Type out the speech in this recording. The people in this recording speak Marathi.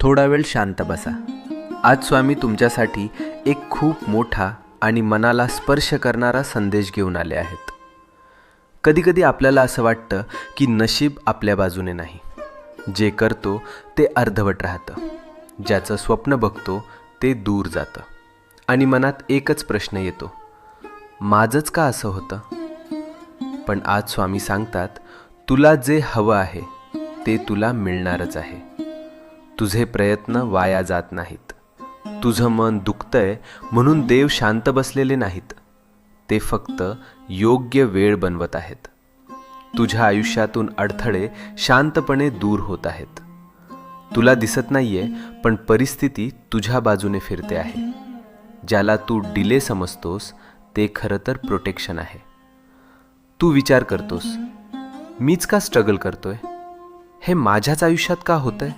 थोडा वेळ शांत बसा. आज स्वामी तुमच्यासाठी एक खूप मोठा आणि मनाला स्पर्श करणारा संदेश घेऊन आले आहेत. कधीकधी आपल्याला असं वाटतं की नशीब आपल्या बाजूने नाही. जे करतो ते अर्धवट राहतं, ज्याचं स्वप्न बघतो ते दूर जातं आणि मनात एकच प्रश्न येतो, माझंच का असं होतं? पण आज स्वामी सांगतात, तुला जे हवं आहे ते तुला मिळणारच आहे. तुझे प्रयत्न वाया जात नाहीत. तुझं मन दुखतंय म्हणून देव शांत बसलेले नाहीत. ते फक्त योग्य वेळ बनवत आहेत. तुझ्या आयुष्यातून अडथळे शांतपणे दूर होत आहेत. तुला दिसत नाहीये, पण परिस्थिती तुझ्या बाजूने फिरते आहे. ज्याला तू डिले समजतोस ते खरं तर प्रोटेक्शन आहे. तू विचार करतोस, मीच का स्ट्रगल करतोय? हे माझ्याच आयुष्यात का होतंय?